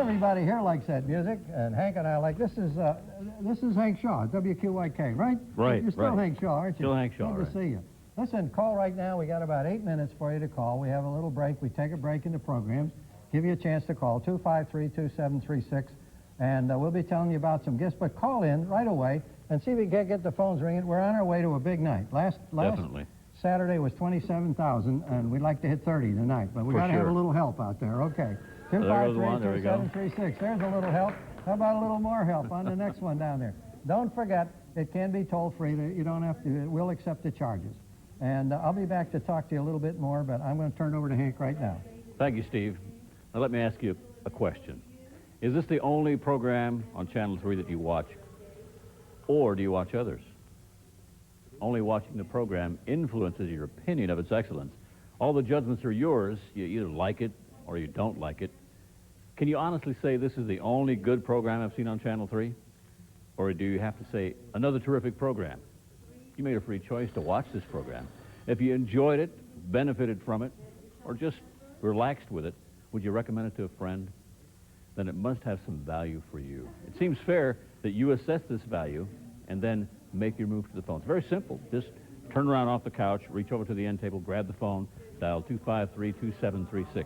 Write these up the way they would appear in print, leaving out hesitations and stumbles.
everybody here likes that music, and Hank and I like. This is Hank Shaw, WQYK, right? Right. You're still Hank Shaw, aren't you? Still Hank Shaw. Good to see you. Listen, call right now. We got about 8 minutes for you to call. We have a little break. We take a break in the programs. Give you a chance to call 253-2736, and we'll be telling you about some gifts. But call in right away and see if we can get the phones ringing. We're on our way to a big night. Last Definitely. Saturday was 27,000, and we'd like to hit 30 tonight, but we got to have a little help out there. Okay. 253-2736. There's a little help. How about a little more help on the next one down there? Don't forget, it can be toll-free. You don't have to. We'll accept the charges. And I'll be back to talk to you a little bit more, but I'm going to turn it over to Hank right now. Thank you, Steve. Now let me ask you a question. Is this the only program on Channel 3 that you watch, or do you watch others? Only watching the program influences your opinion of its excellence. All the judgments are yours. You either like it or you don't like it. Can you honestly say this is the only good program I've seen on Channel 3? Or do you have to say another terrific program? You made a free choice to watch this program. If you enjoyed it, benefited from it, or just relaxed with it, would you recommend it to a friend? Then it must have some value for you. It seems fair that you assess this value and then make your move to the phone. It's very simple. Just turn around off the couch, reach over to the end table, grab the phone, dial 253-2736.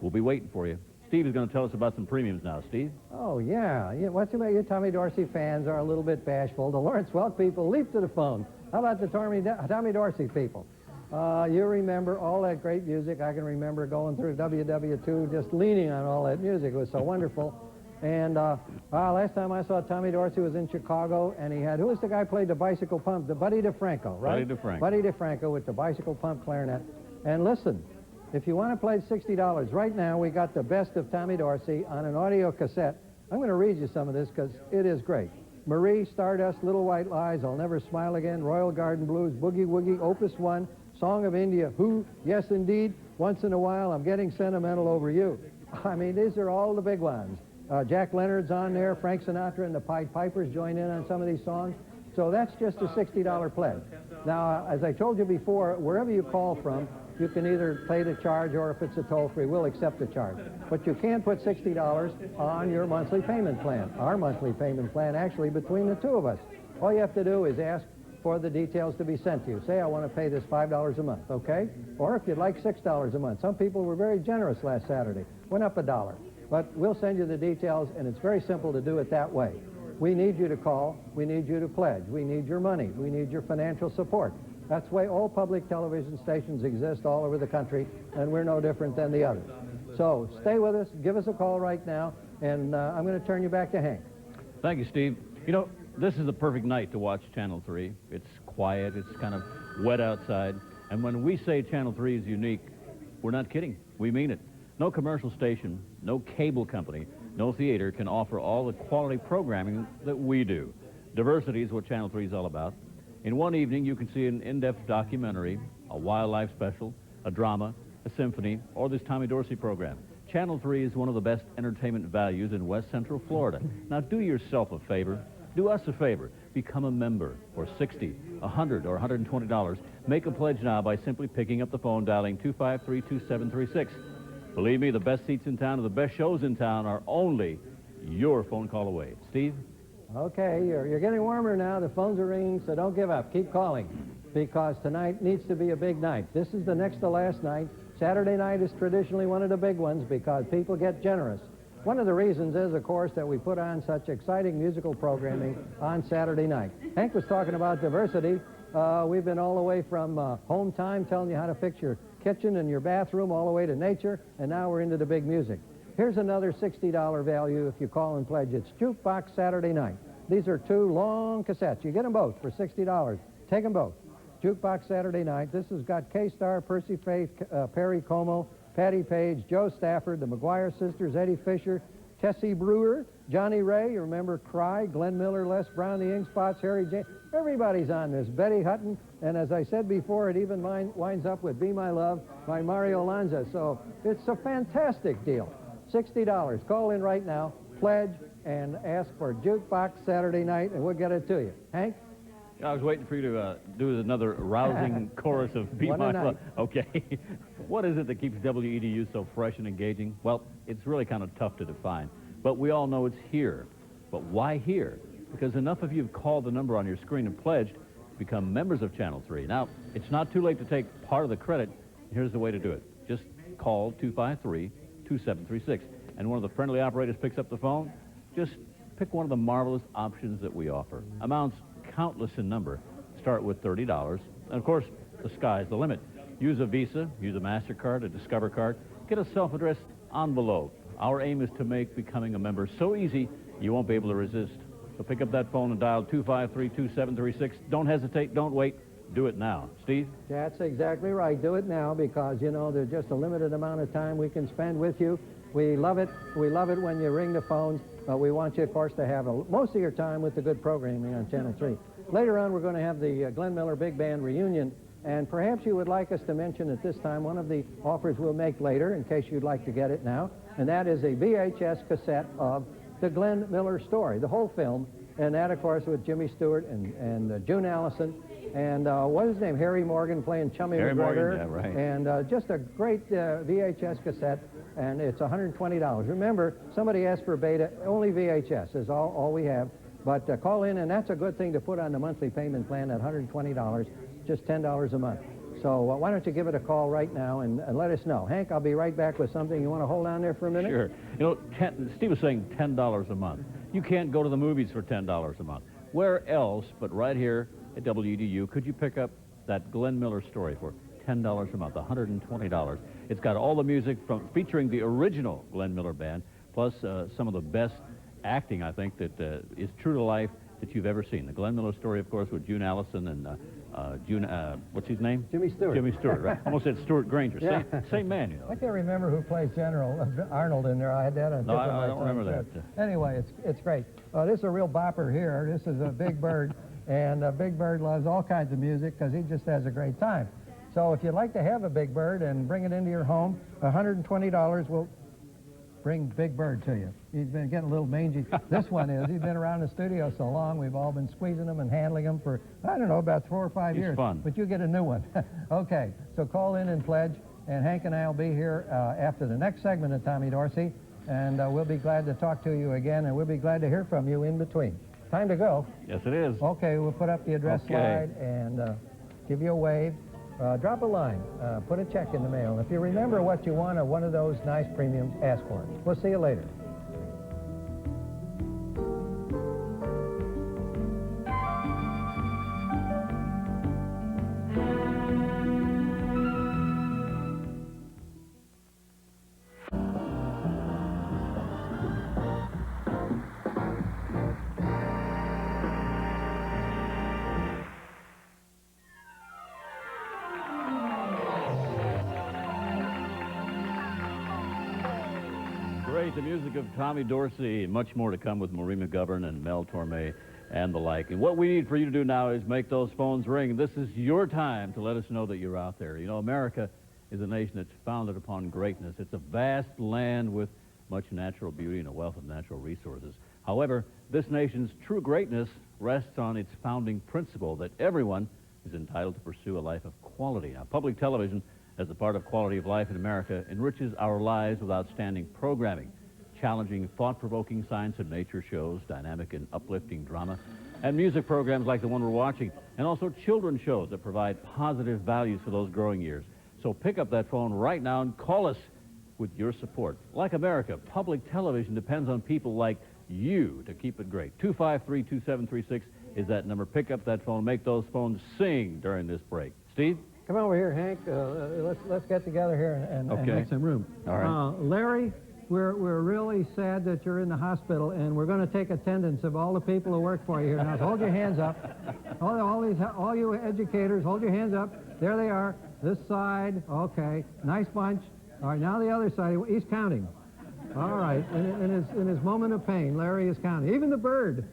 We'll be waiting for you. Steve is going to tell us about some premiums now. Steve? Oh, yeah. What's about you Tommy Dorsey fans are a little bit bashful. The Lawrence Welk people leap to the phone. How about the Tommy Dorsey people? You remember all that great music. I can remember going through WW2 just leaning on all that music. It was so wonderful. And last time I saw Tommy Dorsey was in Chicago, and he had, who was the guy who played the bicycle pump? The Buddy DeFranco, right? Buddy DeFranco. Buddy DeFranco with the bicycle pump clarinet. And listen, if you want to play $60, right now we got the best of Tommy Dorsey on an audio cassette. I'm going to read you some of this because it is great. Marie, Stardust, Little White Lies, I'll Never Smile Again, Royal Garden Blues, Boogie Woogie, Opus 1, Song of India, Who, Yes Indeed, Once in a While, I'm Getting Sentimental Over You. I mean, these are all the big ones. Jack Leonard's on there, Frank Sinatra and the Pied Pipers join in on some of these songs. So that's just a $60 pledge. Now, as I told you before, wherever you call from, you can either pay the charge, or if it's a toll-free, we'll accept the charge. But you can put $60 on your monthly payment plan, our monthly payment plan, actually, between the two of us. All you have to do is ask for the details to be sent to you. Say, I want to pay this $5 a month, okay? Or if you'd like $6 a month. Some people were very generous last Saturday, went up $1. But we'll send you the details, and it's very simple to do it that way. We need you to call. We need you to pledge. We need your money. We need your financial support. That's the way all public television stations exist all over the country, and we're no different than the others. So stay with us. Give us a call right now, and I'm going to turn you back to Hank. Thank you, Steve. You know, this is the perfect night to watch Channel 3. It's quiet. It's kind of wet outside. And when we say Channel 3 is unique, we're not kidding. We mean it. No commercial station, no cable company, no theater can offer all the quality programming that we do. Diversity is what Channel 3 is all about. In one evening, you can see an in-depth documentary, a wildlife special, a drama, a symphony, or this Tommy Dorsey program. Channel 3 is one of the best entertainment values in West Central Florida. Now, do yourself a favor. Do us a favor. Become a member for $60, $100, or $120. Make a pledge now by simply picking up the phone, dialing 253-2736. Believe me, the best seats in town and the best shows in town are only your phone call away. Steve? Okay, you're getting warmer now. The phones are ringing, so don't give up. Keep calling, because tonight needs to be a big night. This is the next to last night. Saturday night is traditionally one of the big ones because people get generous. One of the reasons is, of course, that we put on such exciting musical programming on Saturday night. Hank was talking about diversity. We've been all the way from home time, telling you how to fix your kitchen and your bathroom, all the way to nature, and now we're into the big music. Here's another $60 value if you call and pledge. It's Jukebox Saturday Night. These are two long cassettes. You get them both for $60. Take them both. Jukebox Saturday Night. This has got K-Star, Percy Faith, Perry Como, Patty Page, Joe Stafford, the McGuire sisters, Eddie Fisher, Tessie Brewer, Johnny Ray, you remember Cry, Glenn Miller, Les Brown, the Ink Spots, Harry James. Everybody's on this. Betty Hutton, and as I said before, it even winds up with Be My Love by Mario Lanza. So it's a fantastic deal. $60. Call in right now, pledge, and ask for Jukebox Saturday Night, and we'll get it to you. Hank? I was waiting for you to do another rousing chorus of Be My Love. Okay. What is it that keeps WEDU so fresh and engaging? Well, it's really kind of tough to define. but we all know it's here. But why here? Because enough of you have called the number on your screen and pledged to become members of Channel 3. Now, it's not too late to take part of the credit. Here's the way to do it. Just call 253-2736, and one of the friendly operators picks up the phone. Just pick one of the marvelous options that we offer. Amounts countless in number. Start with $30, and of course, the sky's the limit. Use a Visa, use a MasterCard, a Discover card. Get a self-addressed envelope. Our aim is to make becoming a member so easy you won't be able to resist. So pick up that phone and dial 253-2736. Don't hesitate, don't wait. Do it now. Steve? That's exactly right. Do it now because, you know, there's just a limited amount of time we can spend with you. We love it. We love it when you ring the phones, but we want you, of course, to have most of your time with the good programming on Channel 3. Later on, we're going to have the Glenn Miller Big Band reunion, and perhaps you would like us to mention at this time one of the offers we'll make later, in case you'd like to get it now, and that is a VHS cassette of the Glenn Miller story, the whole film, and that, of course, with Jimmy Stewart and June Allison, and what is his name? Harry Morgan playing Chummy Harry McGregor. Morgan, yeah, right. And just a great VHS cassette, and it's $120. Remember, somebody asked for beta, only VHS is all we have. But call in, and that's a good thing to put on the monthly payment plan at $120, just $10 a month. So why don't you give it a call right now and let us know. Hank, I'll be right back with something. You want to hold on there for a minute? Sure. You know, Steve was saying $10 a month. You can't go to the movies for $10 a month. Where else but right here at WEDU could you pick up that Glenn Miller story for $10 a month, $120? It's got all the music featuring the original Glenn Miller band, plus some of the best acting, I think, that is true to life that you've ever seen. The Glenn Miller story, of course, with June Allison and what's his name? Jimmy Stewart. Jimmy Stewart, right. Almost said Stuart Granger. Yeah. Same man, you know. I can't remember who plays General Arnold in there. I had that on No, I don't remember that. Anyway, it's great. This is a real bopper here. This is a Big Bird, and Big Bird loves all kinds of music because he just has a great time. So if you'd like to have a Big Bird and bring it into your home, $120 will bring Big Bird to you. He's been getting a little mangy. This one is. He's been around the studio so long, we've all been squeezing him and handling him for, I don't know, about 4 or 5 years. He's fun. But you get a new one. Okay, so call in and pledge, and Hank and I will be here after the next segment of Tommy Dorsey, and we'll be glad to talk to you again, and we'll be glad to hear from you in between. Time to go. Yes, it is. Okay, we'll put up the address slide and give you a wave. Drop a line, put a check in the mail. If you remember what you want of one of those nice premiums, ask for it. We'll see you later. The music of Tommy Dorsey, much more to come with Maureen McGovern and Mel Torme and the like. And what we need for you to do now is make those phones ring. This is your time to let us know that you're out there. You know, America is a nation that's founded upon greatness. It's a vast land with much natural beauty and a wealth of natural resources. However, this nation's true greatness rests on its founding principle that everyone is entitled to pursue a life of quality. Now, public television, as a part of quality of life in America, enriches our lives with outstanding programming, challenging, thought-provoking science and nature shows, dynamic and uplifting drama, and music programs like the one we're watching, and also children's shows that provide positive values for those growing years. So pick up that phone right now and call us with your support. Like America, public television depends on people like you to keep it great. 253-2736 is that number. Pick up that phone. Make those phones sing during this break. Steve? Come over here, Hank. Let's get together here and make some room. All right. Larry, we're really sad that you're in the hospital, and we're going to take attendance of all the people who work for you here. Now, hold your hands up. All you educators, hold your hands up. There they are. This side. Okay. Nice bunch. All right. Now the other side. He's counting. All right. In his moment of pain, Larry is counting. Even the bird.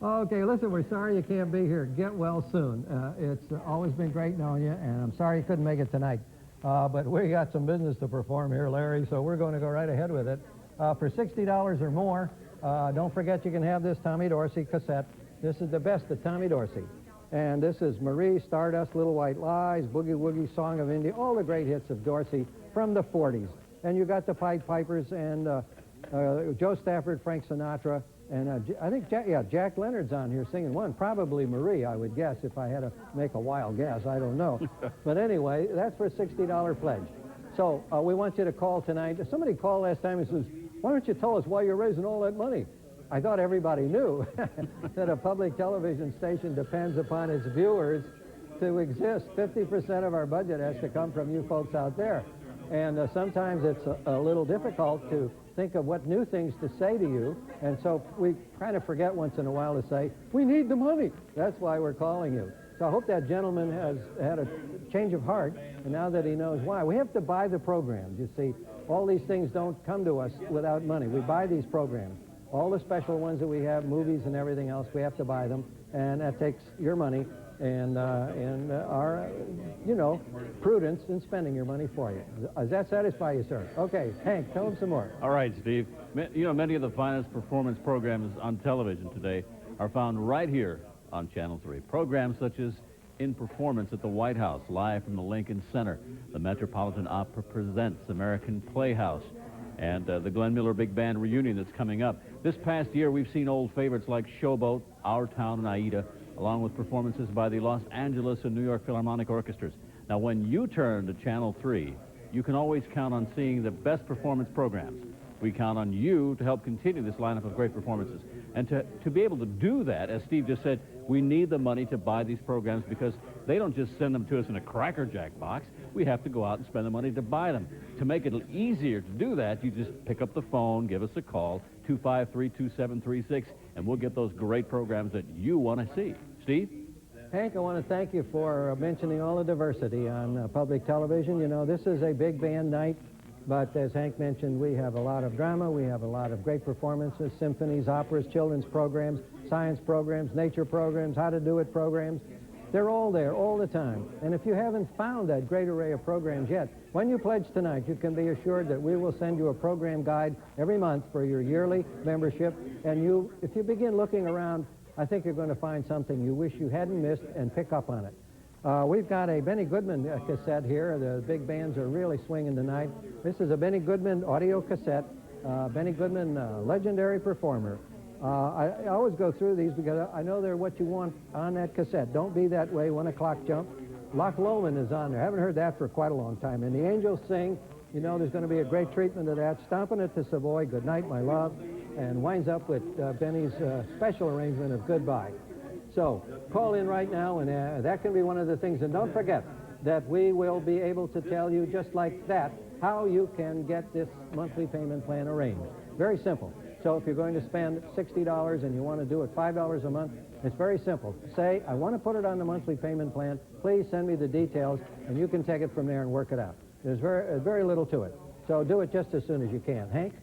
Okay, listen, we're sorry you can't be here. Get well soon. It's always been great knowing you, and I'm sorry you couldn't make it tonight. But we got some business to perform here, Larry, so we're going to go right ahead with it. For $60 or more, don't forget you can have this Tommy Dorsey cassette. This is the best of Tommy Dorsey. And this is Marie, Stardust, Little White Lies, Boogie Woogie, Song of India, all the great hits of Dorsey from the 40s. And you got the Pied Pipers and Joe Stafford, Frank Sinatra, and I think Jack Leonard's on here singing one. Probably Marie, I would guess, if I had to make a wild guess. I don't know. But anyway, that's for a $60 pledge. So we want you to call tonight. Somebody called last time and says, why don't you tell us why you're raising all that money? I thought everybody knew that a public television station depends upon its viewers to exist. 50% of our budget has to come from you folks out there. And sometimes it's a little difficult to think of what new things to say to you. And so we kind of forget once in a while to say, we need the money. That's why we're calling you. So I hope that gentleman has had a change of heart, and now that he knows why. We have to buy the programs, you see. All these things don't come to us without money. We buy these programs. All the special ones that we have, movies and everything else, we have to buy them, and that takes your money and our, you know, prudence in spending your money for you. Does that satisfy you, sir? Okay, Hank, tell him some more. All right, Steve. You know, many of the finest performance programs on television today are found right here on Channel 3. Programs such as In Performance at the White House, live from the Lincoln Center, the Metropolitan Opera Presents American Playhouse, and the Glenn Miller Big Band reunion that's coming up. This past year, we've seen old favorites like Showboat, Our Town, and Aida, along with performances by the Los Angeles and New York Philharmonic Orchestras. Now, when you turn to Channel 3, you can always count on seeing the best performance programs. We count on you to help continue this lineup of great performances. And to be able to do that, as Steve just said, we need the money to buy these programs because they don't just send them to us in a Cracker Jack box. We have to go out and spend the money to buy them. To make it easier to do that, you just pick up the phone, give us a call, 253-2736, and we'll get those great programs that you want to see. Steve? Hank, I want to thank you for mentioning all the diversity on public television. You know, this is a big band night. But as Hank mentioned, we have a lot of drama, we have a lot of great performances, symphonies, operas, children's programs, science programs, nature programs, how to do it programs. They're all there all the time. And if you haven't found that great array of programs yet, when you pledge tonight, you can be assured that we will send you a program guide every month for your yearly membership. And if you begin looking around, I think you're going to find something you wish you hadn't missed and pick up on it. We've got a Benny Goodman cassette here. The big bands are really swinging tonight. This is a Benny Goodman audio cassette. Benny Goodman, legendary performer. I always go through these because I know they're what you want on that cassette. Don't Be That Way, 1 O'Clock Jump. Loch Lomond is on there. I haven't heard that for quite a long time. And the Angels Sing. You know, there's going to be a great treatment of that. Stomping It to Savoy, Good Night, My Love. And winds up with Benny's special arrangement of Goodbye. So call in right now, and that can be one of the things. And don't forget that we will be able to tell you just like that how you can get this monthly payment plan arranged. Very simple. So if you're going to spend $60 and you want to do it $5 a month, it's very simple. Say, I want to put it on the monthly payment plan. Please send me the details, and you can take it from there and work it out. There's very little to it. So do it just as soon as you can. Hank?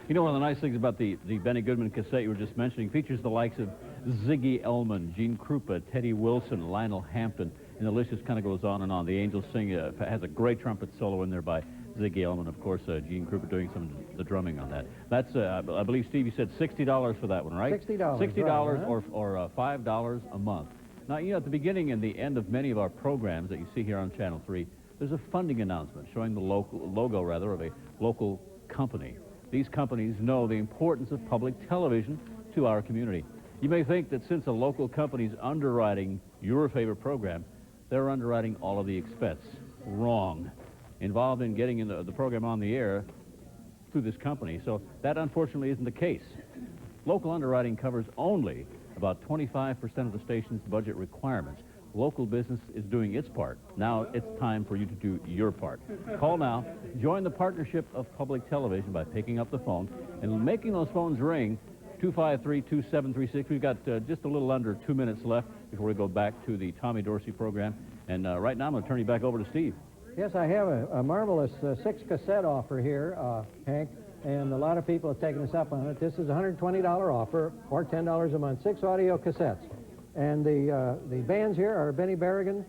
You know, one of the nice things about the Benny Goodman cassette you were just mentioning features the likes of Ziggy Elman, Gene Krupa, Teddy Wilson, Lionel Hampton, and the list just kind of goes on and on. The Angels Sing has a great trumpet solo in there by Ziggy Elman, of course, Gene Krupa doing some of the drumming on that. That's, I believe, Steve, you said $60 for that one, right? $60. $60 right, or $5 a month. Now, you know, at the beginning and the end of many of our programs that you see here on Channel 3, there's a funding announcement showing the logo of a local company. These companies know the importance of public television to our community. You may think that since a local company is underwriting your favorite program, they're underwriting all of the expense. Wrong. Involved in getting the program on the air through this company. So that, unfortunately, isn't the case. Local underwriting covers only about 25% of the station's budget requirements. Local business is doing its part. Now it's time for you to do your part. Call now. Join the partnership of public television by picking up the phone and making those phones ring. 253-2736. We've got just a little under 2 minutes left before we go back to the Tommy Dorsey program. And right now I'm going to turn you back over to Steve. Yes, I have a marvelous 6-cassette offer here, Hank, and a lot of people have taken us up on it. This is a $120 offer or $10 a month, 6 audio cassettes. And the bands here are Benny Berrigan,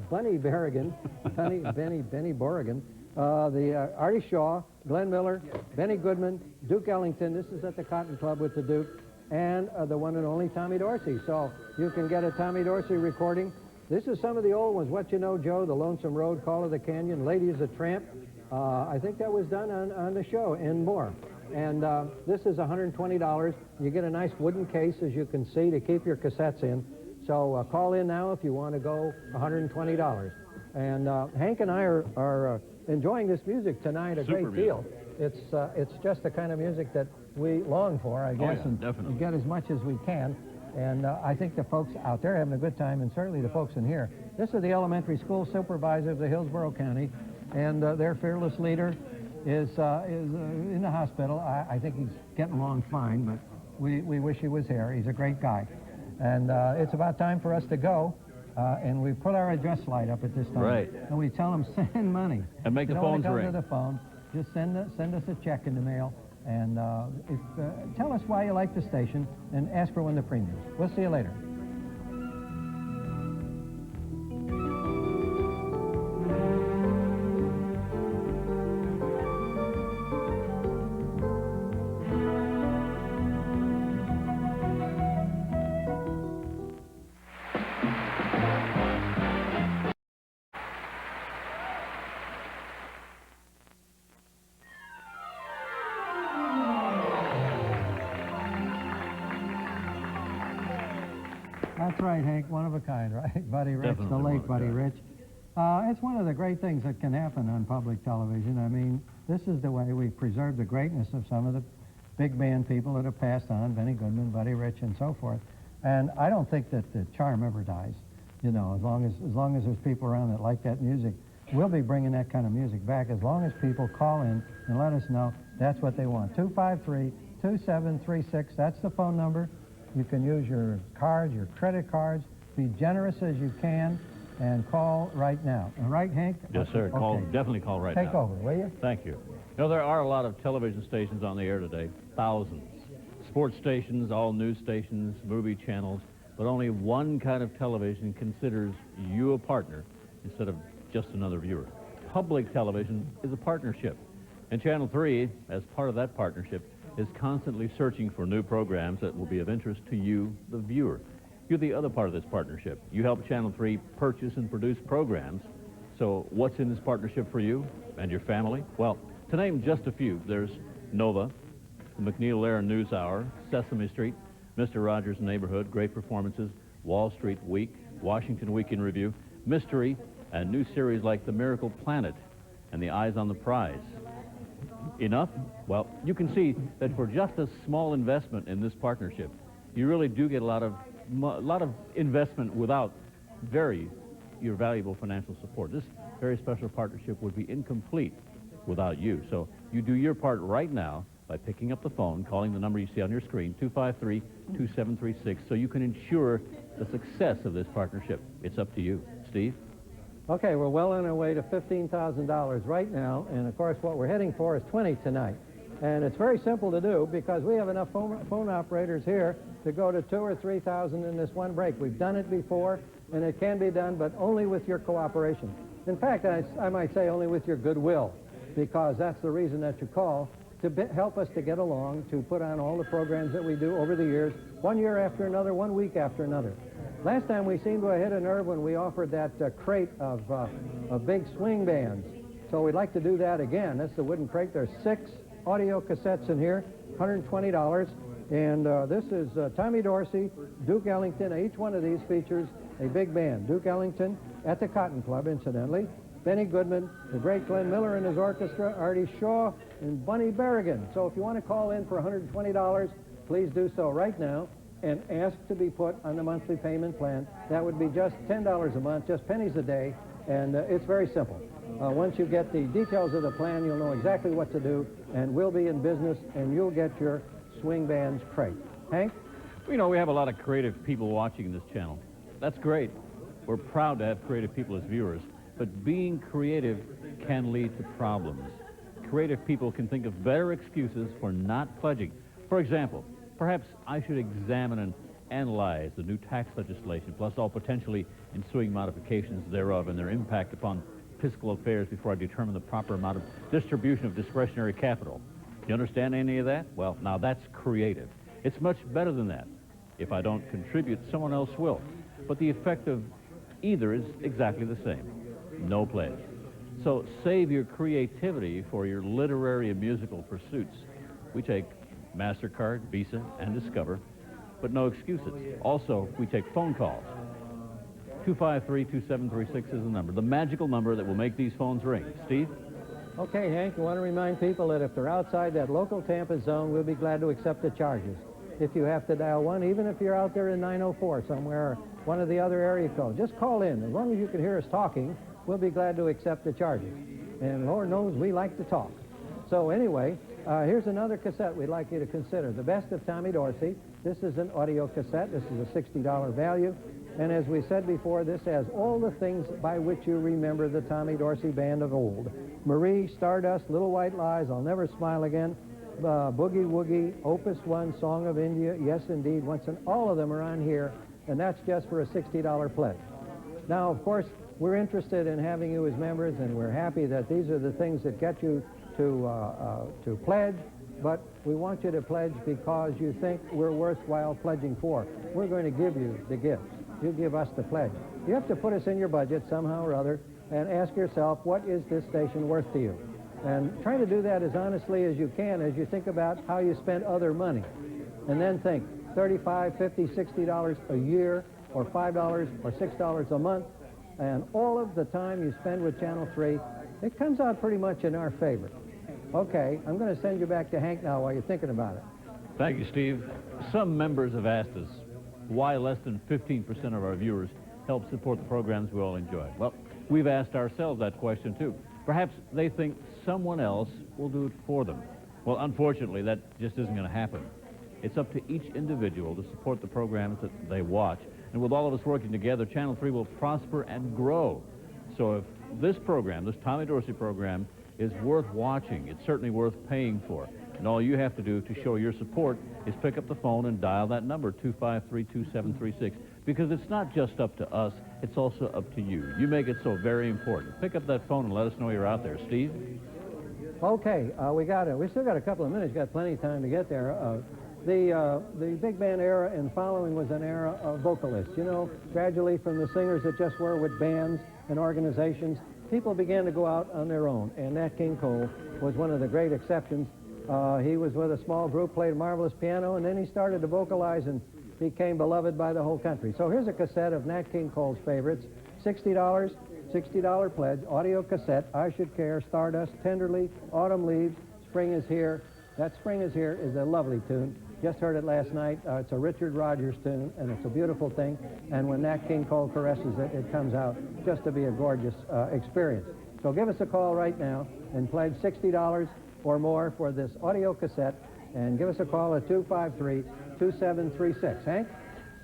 Benny Berrigan, Benny Borrigan, the Artie Shaw, Glenn Miller, Benny Goodman, Duke Ellington. This is at the Cotton Club with the Duke, and the one and only Tommy Dorsey. So you can get a Tommy Dorsey recording. This is some of the old ones. What You Know, Joe, The Lonesome Road, Call of the Canyon, Lady is a Tramp, I think that was done on the show and more. And this is $120. You get a nice wooden case, as you can see, to keep your cassettes in. So call in now if you want to go $120. And Hank and I are enjoying this music tonight a great deal. It's just the kind of music that we long for, I guess, and definitely get as much as we can. And I think the folks out there are having a good time, and certainly the folks in here. This is the elementary school supervisor of the Hillsborough County, and their fearless leader is in the hospital. I think he's getting along fine, but we wish he was here. He's a great guy. And it's about time for us to go. And we put our address slide up at this time. Right. And we tell them, send money. And make the phones ring. Don't come to the phone. Just send us a check in the mail. And tell us why you like the station and ask for one of the premiums. We'll see you later. That's right, Hank, one of a kind, right? Buddy Rich, the late Buddy Rich. It's one of the great things that can happen on public television. I mean, this is the way we preserve the greatness of some of the big band people that have passed on, Benny Goodman, Buddy Rich, and so forth. And I don't think that the charm ever dies, you know, as long as there's people around that like that music. We'll be bringing that kind of music back as long as people call in and let us know that's what they want. 253-2736, that's the phone number. You can use your cards, your credit cards. Be generous as you can and call right now. All right, Hank? Yes, sir. Okay. Definitely call right now. Take over, will you? Thank you. You know, there are a lot of television stations on the air today, thousands. Sports stations, all news stations, movie channels, but only one kind of television considers you a partner instead of just another viewer. Public television is a partnership. And Channel 3, as part of that partnership, is constantly searching for new programs that will be of interest to you, the viewer. You're the other part of this partnership. You help Channel 3 purchase and produce programs. So what's in this partnership for you and your family? Well, to name just a few, there's Nova, the McNeil-Lehrer News Hour, Sesame Street, Mr. Rogers' Neighborhood, great performances, Wall Street Week, Washington Week in Review, Mystery, and new series like The Miracle Planet and The Eyes on the Prize. Enough? Well, you can see that for just a small investment in this partnership, you really do get a lot of investment without your valuable financial support. This very special partnership would be incomplete without you. So you do your part right now by picking up the phone, calling the number you see on your screen, 253-2736, so you can ensure the success of this partnership. It's up to you. Steve? Okay, we're well on our way to $15,000 right now, and of course what we're heading for is 20 tonight. And it's very simple to do because we have enough phone operators here to go to 2,000 or 3,000 in this one break. We've done it before, and it can be done, but only with your cooperation. In fact, I might say only with your goodwill, because that's the reason that you call, to help us to get along, to put on all the programs that we do over the years, one year after another, 1 week after another. Last time we seemed to have hit a nerve when we offered that crate of big swing bands. So we'd like to do that again. That's the wooden crate. There's 6 audio cassettes in here, $120. And this is Tommy Dorsey, Duke Ellington. Each one of these features a big band. Duke Ellington at the Cotton Club, incidentally. Benny Goodman, the great Glenn Miller and his orchestra, Artie Shaw, and Bunny Berrigan. So if you want to call in for $120, please do so right now and ask to be put on the monthly payment plan. That would be just $10 a month, just pennies a day, and it's very simple. Once you get the details of the plan, you'll know exactly what to do, and we'll be in business, and you'll get your swing band's crate. Hank? You know, we have a lot of creative people watching this channel. That's great. We're proud to have creative people as viewers, but being creative can lead to problems. Creative people can think of better excuses for not pledging. For example, perhaps I should examine and analyze the new tax legislation, plus all potentially ensuing modifications thereof and their impact upon fiscal affairs before I determine the proper amount of distribution of discretionary capital. You understand any of that? Well, now that's creative. It's much better than that. If I don't contribute, someone else will. But the effect of either is exactly the same. No pledge. So save your creativity for your literary and musical pursuits. We take MasterCard, Visa, and Discover, but no excuses. Also, we take phone calls. 253-2736 is the number, the magical number that will make these phones ring. Steve? Okay, Hank, I want to remind people that if they're outside that local Tampa zone, we'll be glad to accept the charges. If you have to dial one, even if you're out there in 904 somewhere, or one of the other area codes, just call in. As long as you can hear us talking, we'll be glad to accept the charges. And Lord knows we like to talk. So anyway, here's another cassette we'd like you to consider. The Best of Tommy Dorsey. This is an audio cassette. This is a $60 value. And as we said before, this has all the things by which you remember the Tommy Dorsey band of old. Marie, Stardust, Little White Lies, I'll Never Smile Again, Boogie Woogie, Opus 1, Song of India, Yes Indeed, Once and all of them are on here, and that's just for a $60 pledge. Now, of course, we're interested in having you as members, and we're happy that these are the things that get you to pledge, but we want you to pledge because you think we're worthwhile pledging for. We're going to give you the gifts. You give us the pledge. You have to put us in your budget somehow or other and ask yourself, what is this station worth to you? And try to do that as honestly as you can as you think about how you spend other money. And then think, $35, $50, $60 a year, or $5 or $6 a month, and all of the time you spend with Channel 3, it comes out pretty much in our favor. Okay, I'm going to send you back to Hank now while you're thinking about it. Thank you, Steve. Some members have asked us why less than 15% of our viewers help support the programs we all enjoy. Well, we've asked ourselves that question, too. Perhaps they think someone else will do it for them. Well, unfortunately, that just isn't going to happen. It's up to each individual to support the programs that they watch. And with all of us working together, Channel 3 will prosper and grow. So if this program, this Tommy Dorsey program, is worth watching, it's certainly worth paying for. And all you have to do to show your support is pick up the phone and dial that number, 253-2736, because it's not just up to us, it's also up to you. You make it so very important. Pick up that phone and let us know you're out there. Steve? Okay, we still got a couple of minutes, got plenty of time to get there. The big band era and following was an era of vocalists. You know, gradually from the singers that just were with bands and organizations, people began to go out on their own, and Nat King Cole was one of the great exceptions. He was with a small group, played marvelous piano, and then he started to vocalize and became beloved by the whole country. So here's a cassette of Nat King Cole's favorites, $60 pledge, audio cassette, I Should Care, Stardust, Tenderly, Autumn Leaves, Spring Is Here. That Spring Is Here is a lovely tune. Just heard it last night. It's a Richard Rodgers tune, and it's a beautiful thing. And when Nat King Cole caresses it, it comes out just to be a gorgeous experience. So give us a call right now and pledge $60 or more for this audio cassette, and give us a call at 253-2736. Hank?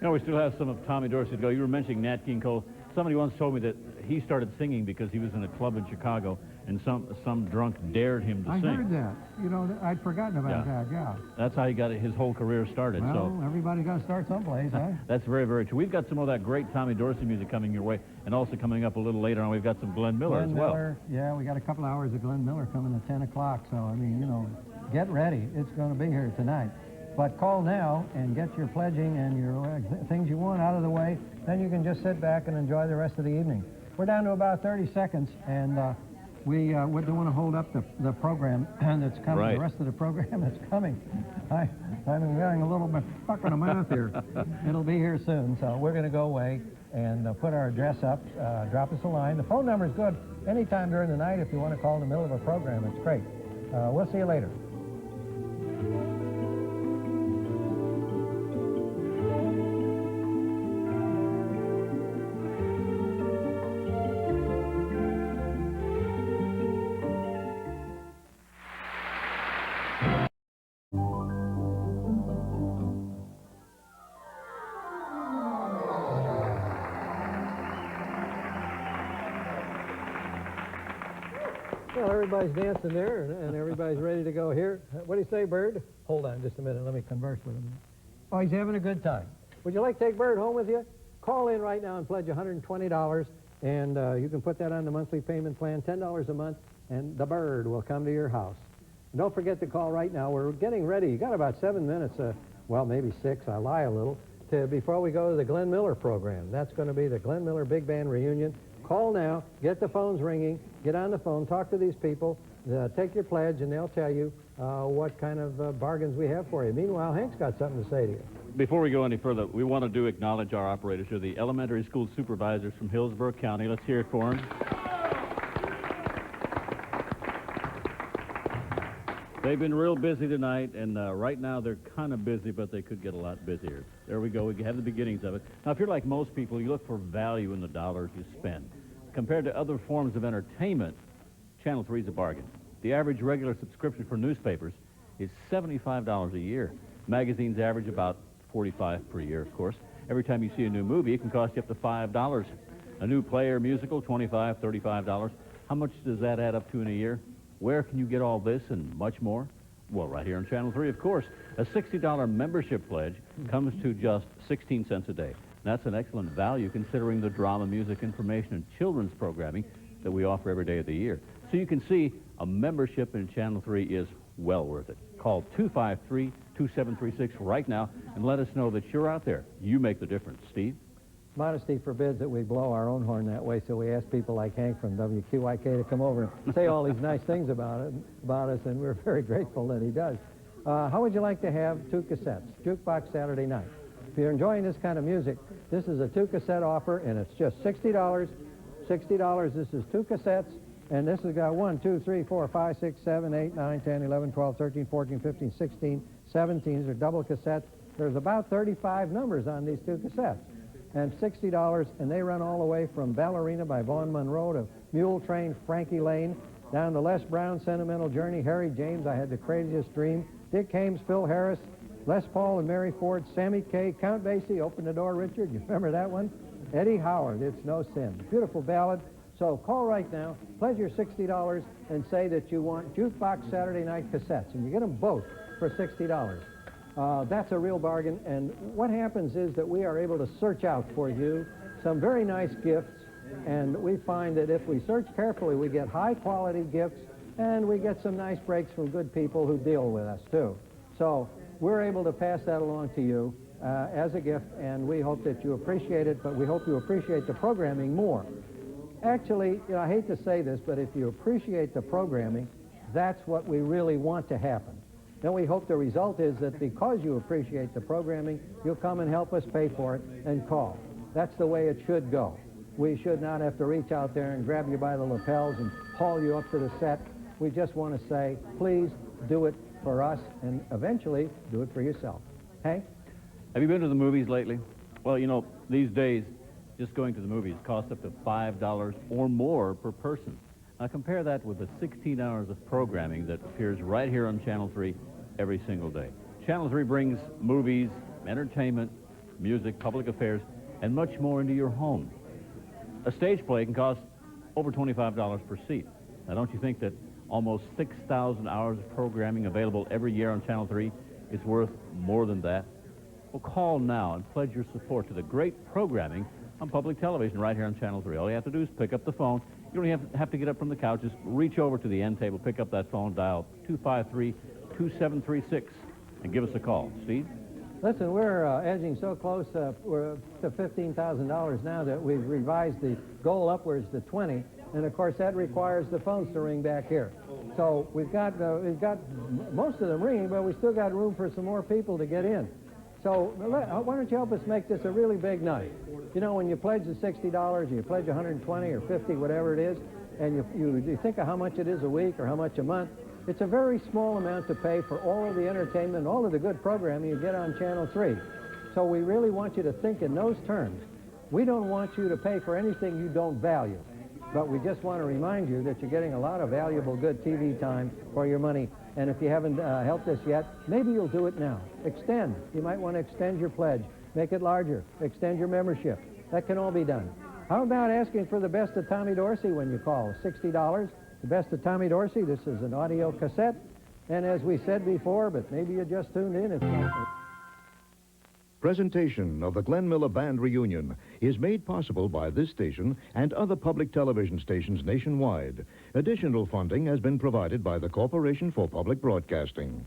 You know, we still have some of Tommy Dorsey to go. You were mentioning Nat King Cole. Somebody once told me that he started singing because he was in a club in Chicago, and some drunk dared him to sing. I heard that. You know, I'd forgotten about that, yeah. That's how he got his whole career started. Well, everybody's got to start someplace, huh? That's very, very true. We've got some of that great Tommy Dorsey music coming your way, and also coming up a little later on, we've got some Glenn Miller as well. Miller, yeah, we got a couple hours of Glenn Miller coming at 10 o'clock, so, I mean, you know, get ready. It's going to be here tonight. But call now and get your pledging and your things you want out of the way. Then you can just sit back and enjoy the rest of the evening. We're down to about 30 seconds, and we don't want to hold up the program that's coming, right. The rest of the program that's coming. I'm getting a little bit stuck in the mouth here. It'll be here soon, so we're going to go away and put our address up. Drop us a line. The phone number is good anytime during the night if you want to call in the middle of a program. It's great. We'll see you later. Well, everybody's dancing there, and everybody's ready to go here. What do you say, Bird? Hold on just a minute. Let me converse with him. Oh, he's having a good time. Would you like to take Bird home with you? Call in right now and pledge $120, and you can put that on the monthly payment plan, $10 a month, and the Bird will come to your house. And don't forget to call right now. We're getting ready. You got about 7 minutes, well, maybe 6. I lie a little, before we go to the Glenn Miller program. That's going to be the Glenn Miller Big Band Reunion. Of Call now, get the phones ringing, get on the phone, talk to these people, take your pledge, and they'll tell you what kind of bargains we have for you. Meanwhile, Hank's got something to say to you. Before we go any further, we want to acknowledge our operators here, the elementary school supervisors from Hillsborough County. Let's hear it for them. They've been real busy tonight, and right now they're kind of busy, but they could get a lot busier. There we go. We have the beginnings of it. Now, if you're like most people, you look for value in the dollars you spend. Compared to other forms of entertainment, Channel 3 is a bargain. The average regular subscription for newspapers is $75 a year. Magazines average about $45 per year, of course. Every time you see a new movie, it can cost you up to $5. A new play or musical, $25, $35. How much does that add up to in a year? Where can you get all this and much more? Well, right here on Channel 3, of course. A $60 membership pledge comes to just 16 cents a day. That's an excellent value considering the drama, music, information, and children's programming that we offer every day of the year. So you can see a membership in Channel 3 is well worth it. Call 253-2736 right now and let us know that you're out there. You make the difference. Steve? Modesty forbids that we blow our own horn that way, so we ask people like Hank from WQIK to come over and say all these nice things about us, and we're very grateful that he does. How would you like to have 2 cassettes? Jukebox Saturday Night. If you're enjoying this kind of music, this is a 2-cassette offer, and it's just $60. $60. This is 2 cassettes, and this has got 1, 2, 3, 4, 5, 6, 7, 8, 9, 10, 11, 12, 13, 14, 15, 16, 17. These are double cassettes. There's about 35 numbers on these 2 cassettes. And $60, and they run all the way from Ballerina by Vaughn Monroe to Mule Train, Frankie Lane, down to Les Brown, Sentimental Journey, Harry James, I Had the Craziest Dream, Dick Hames, Phil Harris, Les Paul and Mary Ford, Sammy Kaye, Count Basie, Open the Door, Richard, you remember that one? Eddie Howard, It's No Sin. Beautiful ballad. So call right now, pledge your $60, and say that you want Jukebox Saturday Night cassettes, and you get them both for $60. That's a real bargain, and what happens is that we are able to search out for you some very nice gifts, and we find that if we search carefully, we get high-quality gifts, and we get some nice breaks from good people who deal with us, too. So we're able to pass that along to you as a gift, and we hope that you appreciate it, but we hope you appreciate the programming more. Actually, I hate to say this, but if you appreciate the programming, that's what we really want to happen. Then we hope the result is that because you appreciate the programming, you'll come and help us pay for it and call. That's the way it should go. We should not have to reach out there and grab you by the lapels and haul you up to the set. We just want to say, please do it for us and eventually do it for yourself. Hank? Have you been to the movies lately? Well, you know, these days, just going to the movies costs up to $5 or more per person. Now compare that with the 16 hours of programming that appears right here on Channel 3 every single day. Channel 3 brings movies, entertainment, music, public affairs, and much more into your home. A stage play can cost over $25 per seat. Now don't you think that almost 6,000 hours of programming available every year on Channel 3 is worth more than that? Well, call now and pledge your support to the great programming on public television right here on Channel 3. All you have to do is pick up the phone. You don't even have to get up from the couch. Just reach over to the end table, pick up that phone, dial 253-2736, and give us a call. Steve? Listen, we're edging so close we're to $15,000 now that we've revised the goal upwards to 20, and of course that requires the phones to ring back here. So we've got most of them ringing, but we still got room for some more people to get in. So why don't you help us make this a really big night? You know, when you pledge the $60, you pledge 120 or 50, whatever it is, and you think of how much it is a week or how much a month, it's a very small amount to pay for all of the entertainment, all of the good programming you get on Channel 3. So we really want you to think in those terms. We don't want you to pay for anything you don't value, but we just want to remind you that you're getting a lot of valuable, good TV time for your money. And if you haven't helped us yet, maybe you'll do it now. Extend. You might want to extend your pledge. Make it larger. Extend your membership. That can all be done. How about asking for the best of Tommy Dorsey when you call? $60. The best of Tommy Dorsey. This is an audio cassette. And as we said before, but maybe you just tuned in, it's not... Presentation of the Glenn Miller Band Reunion is made possible by this station and other public television stations nationwide. Additional funding has been provided by the Corporation for Public Broadcasting.